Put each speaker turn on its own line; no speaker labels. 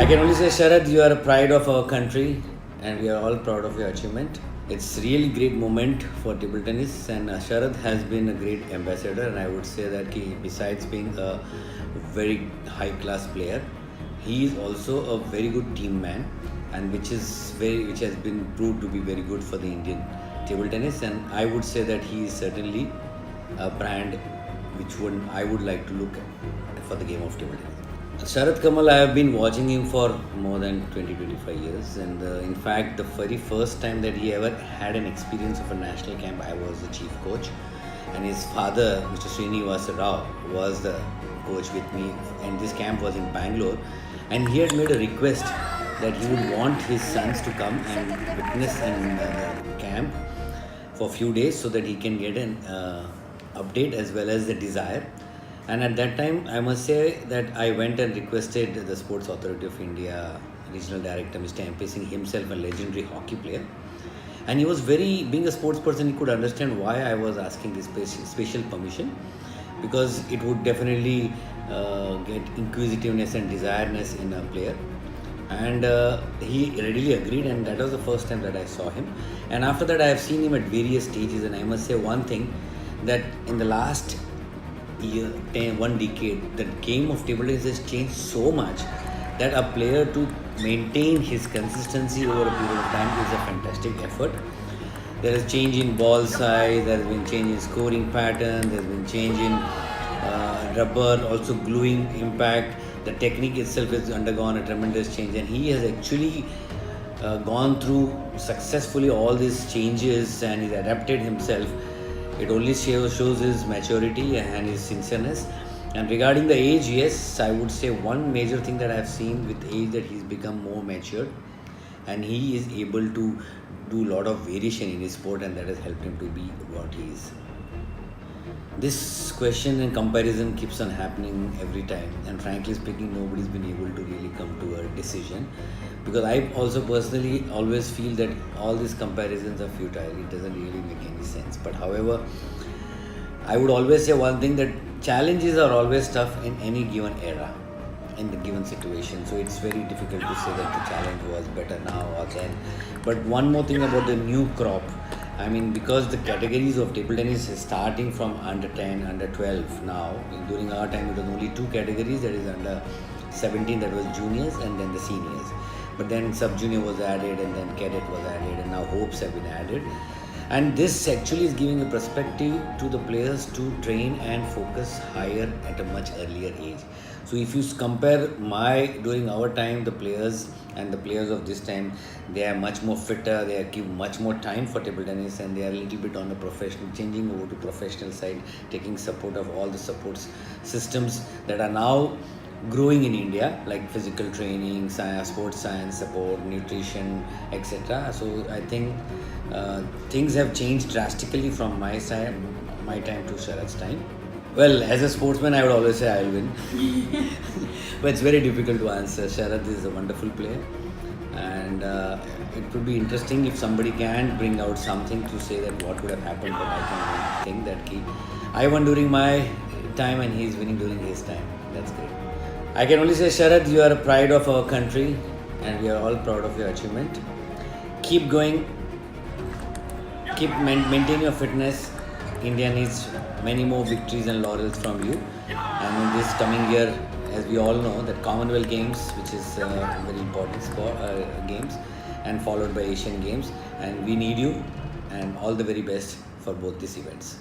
can only say, Sharath, you are a pride of our country, and we are all proud of your achievement. It's really great moment for table tennis, and Sharath has been a great ambassador. And I would say that besides being a very high class player, he is also a very good team man, and which has been proved to be very good for the Indian table tennis. And I would say that he is certainly a brand I would like to look at for the game of table tennis. Sharath Kamal, I have been watching him for more than 20-25 years, and in fact, the very first time that he ever had an experience of a national camp, I was the chief coach, and his father, Mr. Srinivasa Rao, was the coach with me, and this camp was in Bangalore, and he had made a request that he would want his sons to come and witness in the camp for a few days so that he can get an update as well as the desire. And at that time, I must say that I went and requested the Sports Authority of India Regional Director, Mr. M.P. Singh, himself a legendary hockey player. And he was being a sports person, he could understand why I was asking this special permission, because it would definitely get inquisitiveness and desireness in a player. And he readily agreed, and that was the first time that I saw him. And after that, I have seen him at various stages, and I must say one thing, that in the last one decade, the game of table tennis has changed so much that a player to maintain his consistency over a period of time is a fantastic effort. There is change in ball size, there has been change in scoring pattern, there has been change in rubber, also gluing impact. The technique itself has undergone a tremendous change, and he has actually gone through successfully all these changes, and he's adapted himself. It only shows his maturity and his sincereness. And regarding the age, yes, I would say one major thing that I've seen with age, that he's become more matured, and he is able to do a lot of variation in his sport, and that has helped him to be what he is. This question and comparison keeps on happening every time, and frankly speaking, nobody's been able to really come to a decision, because I also personally always feel that all these comparisons are futile. It doesn't really make any sense. But however, I would always say one thing, that challenges are always tough in any given era, in the given situation. So it's very difficult to say that the challenge was better now or then. But one more thing about the new crop, I mean, because the categories of table tennis is starting from under 10, under 12 now. During our time, it was only two categories, that is under 17, that was juniors, and then the seniors. But then sub-junior was added, and then cadet was added, and now hopes have been added. And this actually is giving a perspective to the players to train and focus higher at a much earlier age. So if you compare during our time, the players and the players of this time, they are much more fitter, they are give much more time for table tennis, and they are a little bit on the professional, changing over to professional side, taking support of all the supports systems that are now growing in India, like physical training, science, sports science support, nutrition, etc. So I think things have changed drastically from my time to Sharath's time. Well, as a sportsman, I would always say I will win. But it's very difficult to answer. Sharath is a wonderful player, and it would be interesting if somebody can bring out something to say that what would have happened, but I can think that I won during my time and he is winning during his time. That's great. I can only say, Sharath, you are a pride of our country, and we are all proud of your achievement. Keep going. Maintain your fitness. India needs many more victories and laurels from you. And in this coming year, as we all know, that Commonwealth Games, which is very important games, and followed by Asian Games, and we need you, and all the very best for both these events.